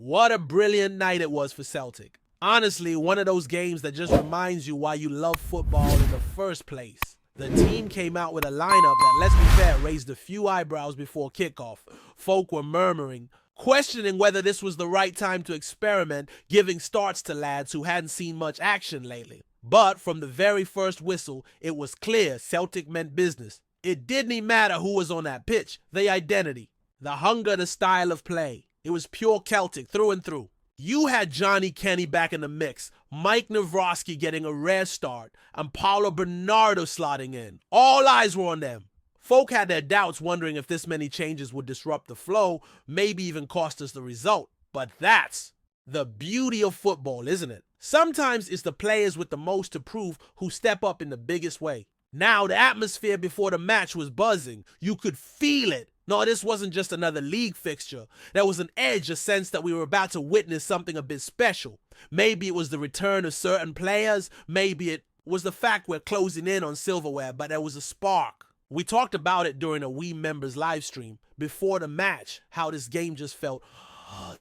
What a brilliant night it was for Celtic. Honestly, one of those games that just reminds you why you love football in the first place. The team came out with a lineup that, let's be fair, raised a few eyebrows before kickoff. Folk were murmuring, questioning whether this was the right time to experiment, giving starts to lads who hadn't seen much action lately. But from the very first whistle, it was clear Celtic meant business. It didn't matter who was on that pitch, the identity, the hunger, the style of play. It was pure Celtic through and through. You had Johnny Kenny back in the mix, Mike Nawrocki getting a rare start, and Paulo Bernardo slotting in. All eyes were on them. Folk had their doubts, wondering if this many changes would disrupt the flow, maybe even cost us the result. But that's the beauty of football, isn't it? Sometimes it's the players with the most to prove who step up in the biggest way. Now, the atmosphere before the match was buzzing. You could feel it. No, this wasn't just another league fixture. There was an edge, a sense that we were about to witness something a bit special. Maybe it was the return of certain players. Maybe it was the fact we're closing in on silverware, but there was a spark. We talked about it during a We Members live stream before the match, how this game just felt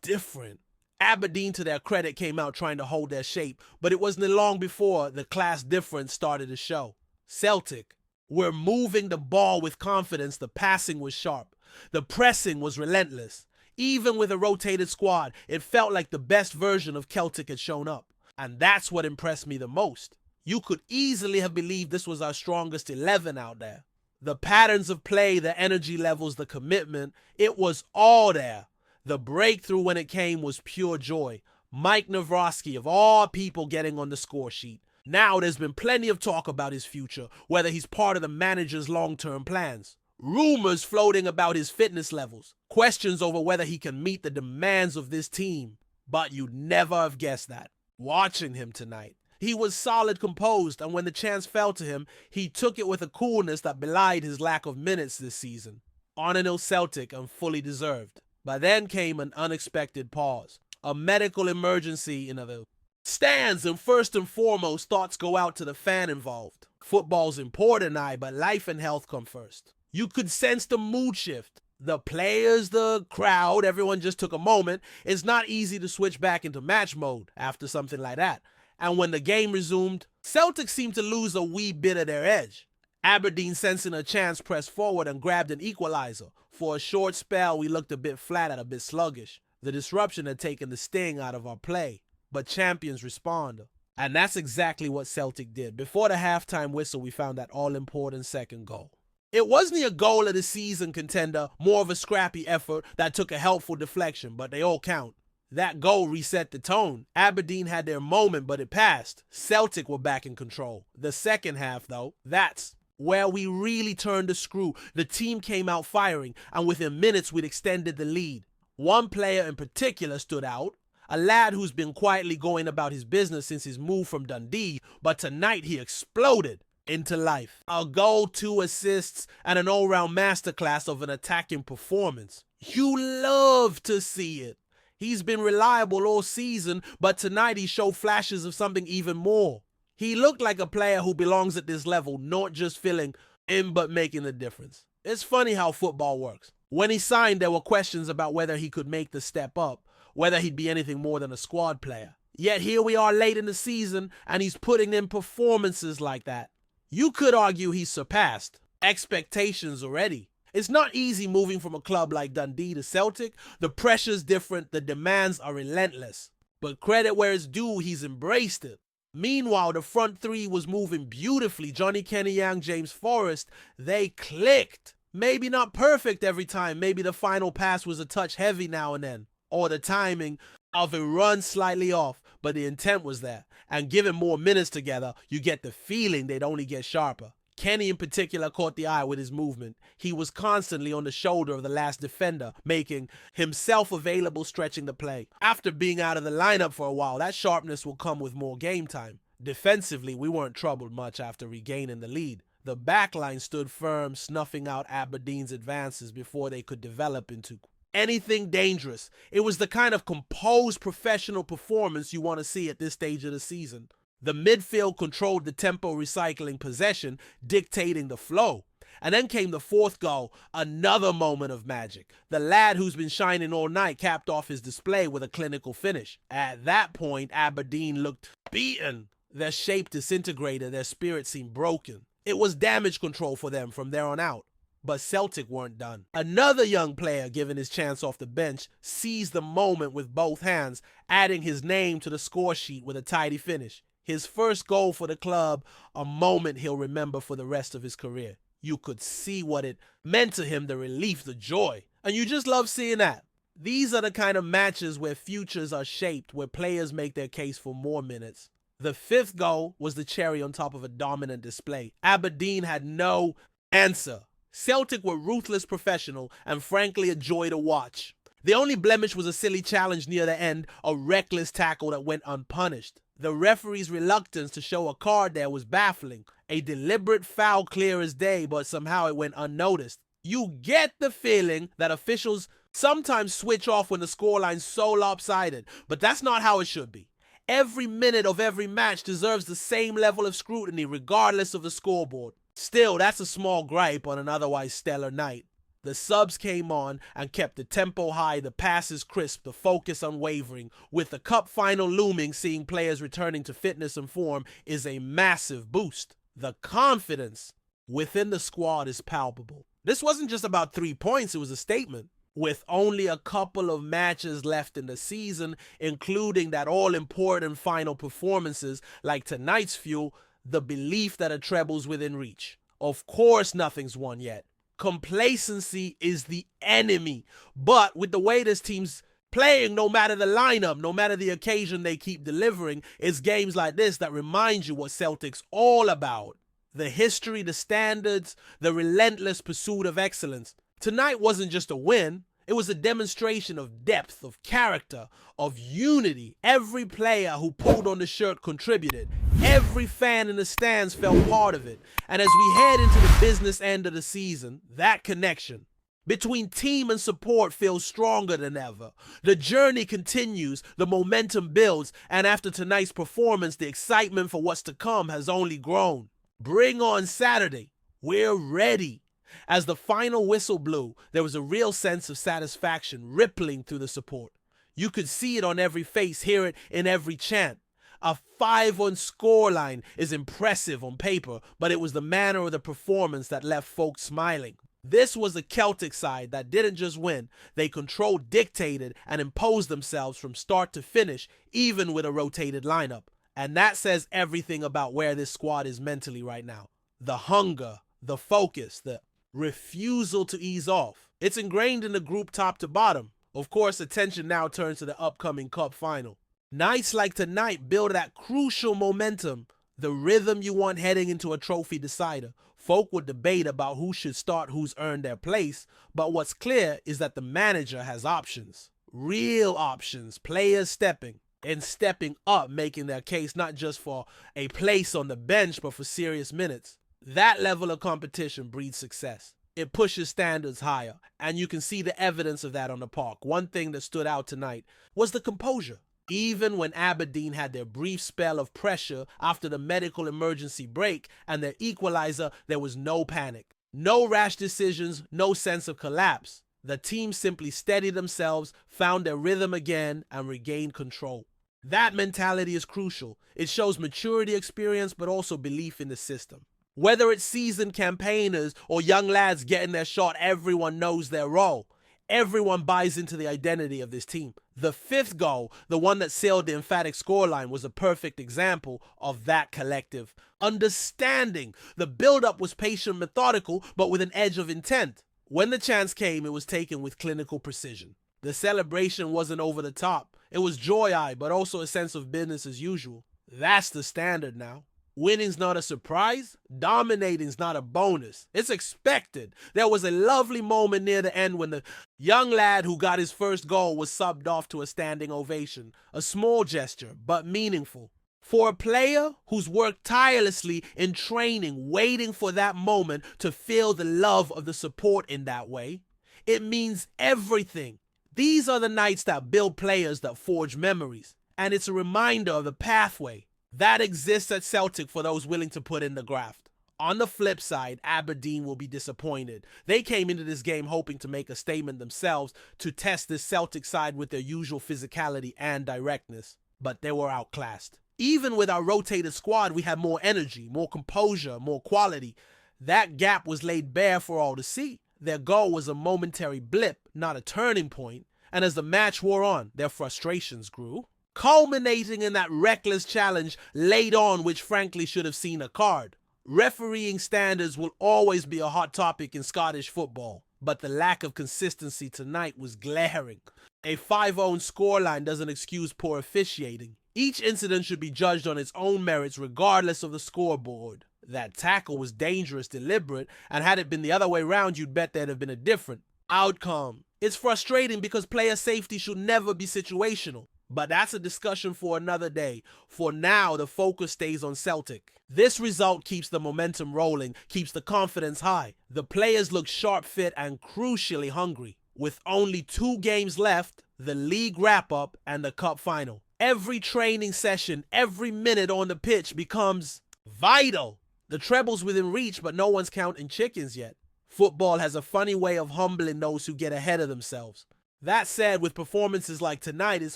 different. Aberdeen, to their credit, came out trying to hold their shape, but it wasn't long before the class difference started to show. Celtic, we're moving the ball with confidence. The passing was sharp. The pressing was relentless. Even with a rotated squad, it felt like the best version of Celtic had shown up. And that's what impressed me the most. You could easily have believed this was our strongest 11 out there. The patterns of play, the energy levels, the commitment, it was all there. The breakthrough when it came was pure joy. Mike Nawrocki, of all people, getting on the score sheet. Now there's been plenty of talk about his future, whether he's part of the manager's long-term plans. Rumors floating about his fitness levels. Questions over whether he can meet the demands of this team. But you'd never have guessed that. Watching him tonight, he was solid, composed, and when the chance fell to him, he took it with a coolness that belied his lack of minutes this season. On Celtic and fully deserved. But then came an unexpected pause. A medical emergency in the stands, and first and foremost, thoughts go out to the fan involved. Football's important, but life and health come first. You could sense the mood shift. The players, the crowd, everyone just took a moment. It's not easy to switch back into match mode after something like that. And when the game resumed, Celtic seemed to lose a wee bit of their edge. Aberdeen, sensing a chance, pressed forward and grabbed an equalizer. For a short spell, we looked a bit flat and a bit sluggish. The disruption had taken the sting out of our play. But champions respond. And that's exactly what Celtic did. Before the halftime whistle, we found that all-important second goal. It wasn't a goal of the season contender, more of a scrappy effort that took a helpful deflection, but they all count. That goal reset the tone. Aberdeen had their moment, but it passed. Celtic were back in control. The second half, though, that's where we really turned the screw. The team came out firing, and within minutes we'd extended the lead. One player in particular stood out. A lad who's been quietly going about his business since his move from Dundee, but tonight he exploded into life. A goal, 2 assists, and an all-round masterclass of an attacking performance. You love to see it. He's been reliable all season, but tonight he showed flashes of something even more. He looked like a player who belongs at this level, not just filling in but making a difference. It's funny how football works. When he signed, there were questions about whether he could make the step up, whether he'd be anything more than a squad player. Yet here we are late in the season, and he's putting in performances like that. You could argue he's surpassed expectations already. It's not easy moving from a club like Dundee to Celtic. The pressure's different, the demands are relentless. But credit where it's due, he's embraced it. Meanwhile, the front three was moving beautifully. Johnny Kenny Young, James Forrest, they clicked. Maybe not perfect every time. Maybe the final pass was a touch heavy now and then. Or the timing of a run slightly off, but the intent was there. And given more minutes together, you get the feeling they'd only get sharper. Kenny in particular caught the eye with his movement. He was constantly on the shoulder of the last defender, making himself available, stretching the play. After being out of the lineup for a while, that sharpness will come with more game time. Defensively, we weren't troubled much after regaining the lead. The backline stood firm, snuffing out Aberdeen's advances before they could develop into anything dangerous. It was the kind of composed professional performance you want to see at this stage of the season. The midfield controlled the tempo, recycling possession, dictating the flow. And then came the fourth goal, another moment of magic. The lad who's been shining all night capped off his display with a clinical finish. At that point, Aberdeen looked beaten. Their shape disintegrated, their spirit seemed broken. It was damage control for them from there on out. But Celtic weren't done. Another young player, given his chance off the bench, seized the moment with both hands, adding his name to the score sheet with a tidy finish. His first goal for the club, a moment he'll remember for the rest of his career. You could see what it meant to him, the relief, the joy. And you just love seeing that. These are the kind of matches where futures are shaped, where players make their case for more minutes. The fifth goal was the cherry on top of a dominant display. Aberdeen had no answer. Celtic were ruthless professional and frankly a joy to watch. The only blemish was a silly challenge near the end, a reckless tackle that went unpunished. The referee's reluctance to show a card there was baffling. A deliberate foul clear as day, but somehow it went unnoticed. You get the feeling that officials sometimes switch off when the scoreline's so lopsided, but that's not how it should be. Every minute of every match deserves the same level of scrutiny regardless of the scoreboard. Still, that's a small gripe on an otherwise stellar night. The subs came on and kept the tempo high, the passes crisp, the focus unwavering. With the cup final looming, seeing players returning to fitness and form is a massive boost. The confidence within the squad is palpable. This wasn't just about 3 points, it was a statement. With only a couple of matches left in the season, including that all-important final performances like tonight's fuel, the belief that a treble's within reach. Of course nothing's won yet. Complacency is the enemy. But with the way this team's playing, no matter the lineup, no matter the occasion they keep delivering, it's games like this that remind you what Celtic's all about. The history, the standards, the relentless pursuit of excellence. Tonight wasn't just a win, it was a demonstration of depth, of character, of unity. Every player who pulled on the shirt contributed. Every fan in the stands felt part of it. And as we head into the business end of the season, that connection between team and support feels stronger than ever. The journey continues, the momentum builds, and after tonight's performance, the excitement for what's to come has only grown. Bring on Saturday. We're ready. As the final whistle blew, there was a real sense of satisfaction rippling through the support. You could see it on every face, hear it in every chant. A 5-1 scoreline is impressive on paper, but it was the manner of the performance that left folks smiling. This was a Celtic side that didn't just win, they controlled, dictated, and imposed themselves from start to finish, even with a rotated lineup. And that says everything about where this squad is mentally right now. The hunger, the focus, the refusal to ease off. It's ingrained in the group top to bottom. Of course, attention now turns to the upcoming cup final. Nights like tonight build that crucial momentum, the rhythm you want heading into a trophy decider. Folk would debate about who should start, who's earned their place, but what's clear is that the manager has options. Real options, players stepping and stepping up, making their case not just for a place on the bench, but for serious minutes. That level of competition breeds success. It pushes standards higher, and you can see the evidence of that on the park. One thing that stood out tonight was the composure. Even when Aberdeen had their brief spell of pressure after the medical emergency break and their equalizer, there was no panic. No rash decisions, no sense of collapse. The team simply steadied themselves, found their rhythm again, and regained control. That mentality is crucial. It shows maturity, experience, but also belief in the system. Whether it's seasoned campaigners or young lads getting their shot, everyone knows their role. Everyone buys into the identity of this team. The fifth goal, the one that sealed the emphatic scoreline, was a perfect example of that collective understanding. The build-up was patient, methodical, but with an edge of intent. When the chance came, it was taken with clinical precision. The celebration wasn't over the top. It was joy-eyed, but also a sense of business as usual. That's the standard now. Winning's not a surprise. Dominating's not a bonus. It's expected. There was a lovely moment near the end when the young lad who got his first goal was subbed off to a standing ovation. A small gesture, but meaningful. For a player who's worked tirelessly in training, waiting for that moment to feel the love of the support in that way, it means everything. These are the nights that build players that forge memories. And it's a reminder of the pathway that exists at Celtic for those willing to put in the graft. On the flip side, Aberdeen will be disappointed. They came into this game hoping to make a statement themselves to test this Celtic side with their usual physicality and directness, but they were outclassed. Even with our rotated squad, we had more energy, more composure, more quality. That gap was laid bare for all to see. Their goal was a momentary blip, not a turning point, and as the match wore on, their frustrations grew, culminating in that reckless challenge late on which frankly should have seen a card. Refereeing standards will always be a hot topic in Scottish football, but the lack of consistency tonight was glaring. A 5-0 scoreline doesn't excuse poor officiating. Each incident should be judged on its own merits regardless of the scoreboard. That tackle was dangerous, deliberate, and had it been the other way around, you'd bet there'd have been a different outcome. It's frustrating because player safety should never be situational, but that's a discussion for another day. For now, the focus stays on Celtic. This result keeps the momentum rolling, keeps the confidence high. The players look sharp, fit, and crucially hungry. With only 2 games left, the league wrap-up and the cup final, every training session, every minute on the pitch becomes vital. The treble's within reach, but no one's counting chickens yet. Football has a funny way of humbling those who get ahead of themselves. That said, with performances like tonight, it's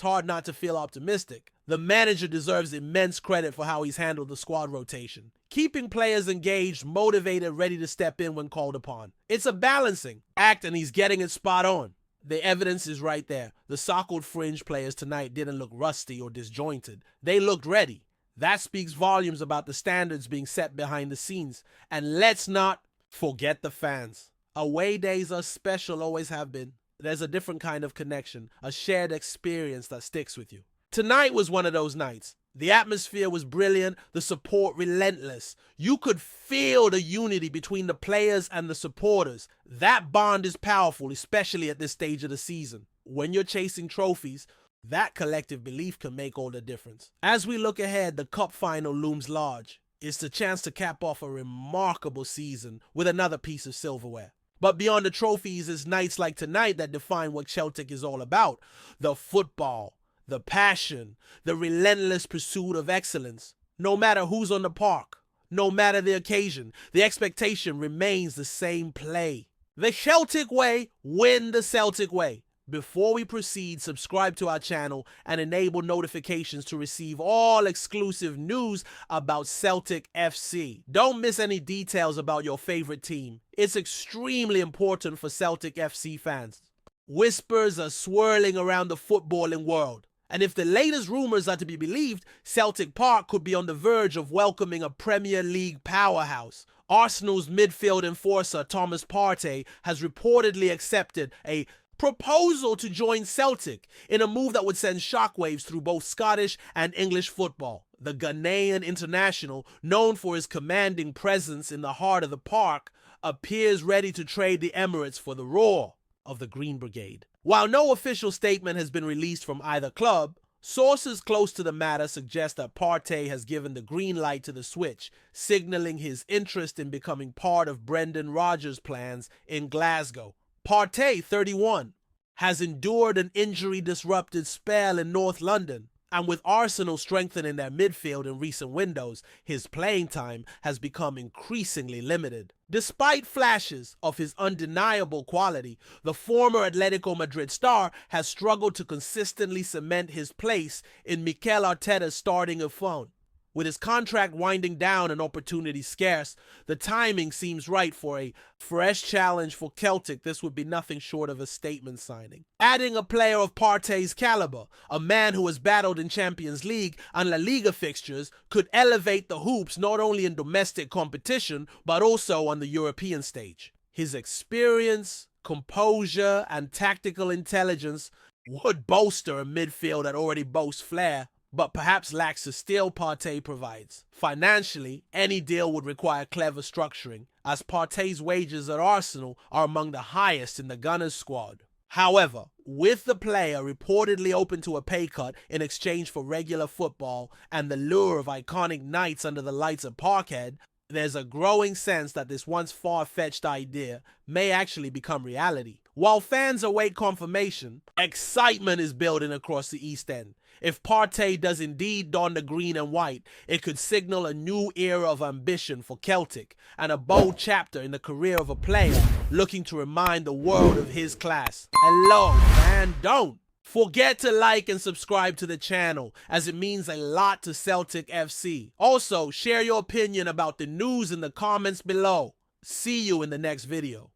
hard not to feel optimistic. The manager deserves immense credit for how he's handled the squad rotation, keeping players engaged, motivated, ready to step in when called upon. It's a balancing act, and he's getting it spot on. The evidence is right there. The sockled fringe players tonight didn't look rusty or disjointed. They looked ready. That speaks volumes about the standards being set behind the scenes. And let's not forget the fans. Away days are special, always have been. There's a different kind of connection, a shared experience that sticks with you. Tonight was one of those nights. The atmosphere was brilliant, the support relentless. You could feel the unity between the players and the supporters. That bond is powerful, especially at this stage of the season. When you're chasing trophies, that collective belief can make all the difference. As we look ahead, the cup final looms large. It's the chance to cap off a remarkable season with another piece of silverware. But beyond the trophies, it's nights like tonight that define what Celtic is all about. The football, the passion, the relentless pursuit of excellence. No matter who's on the park, no matter the occasion, the expectation remains the same: play the Celtic way, win the Celtic way. Before we proceed, subscribe to our channel and enable notifications to receive all exclusive news about Celtic FC. Don't miss any details about your favorite team. It's extremely important for Celtic FC fans. Whispers are swirling around the footballing world, and if the latest rumors are to be believed, Celtic Park could be on the verge of welcoming a Premier League powerhouse. Arsenal's midfield enforcer Thomas Partey has reportedly accepted a proposal to join Celtic in a move that would send shockwaves through both Scottish and English football. The Ghanaian international, known for his commanding presence in the heart of the park, appears ready to trade the Emirates for the roar of the Green Brigade. While no official statement has been released from either club, sources close to the matter suggest that Partey has given the green light to the switch, signaling his interest in becoming part of Brendan Rodgers' plans in Glasgow. Partey, 31, has endured an injury-disrupted spell in North London, and with Arsenal strengthening their midfield in recent windows, his playing time has become increasingly limited. Despite flashes of his undeniable quality, the former Atletico Madrid star has struggled to consistently cement his place in Mikel Arteta's starting elf. With his contract winding down and opportunities scarce, the timing seems right for a fresh challenge for Celtic. This would be nothing short of a statement signing. Adding a player of Partey's caliber, a man who has battled in Champions League and La Liga fixtures, could elevate the hoops not only in domestic competition, but also on the European stage. His experience, composure, and tactical intelligence would bolster a midfield that already boasts flair, but perhaps lacks the steel Partey provides. Financially, any deal would require clever structuring, as Partey's wages at Arsenal are among the highest in the Gunners squad. However, with the player reportedly open to a pay cut in exchange for regular football and the lure of iconic nights under the lights at Parkhead, there's a growing sense that this once far-fetched idea may actually become reality. While fans await confirmation, excitement is building across the East End. If Partey does indeed don the green and white, it could signal a new era of ambition for Celtic and a bold chapter in the career of a player looking to remind the world of his class. Hello, man, don't forget to like and subscribe to the channel, as it means a lot to Celtic FC. Also, share your opinion about the news in the comments below. See you in the next video.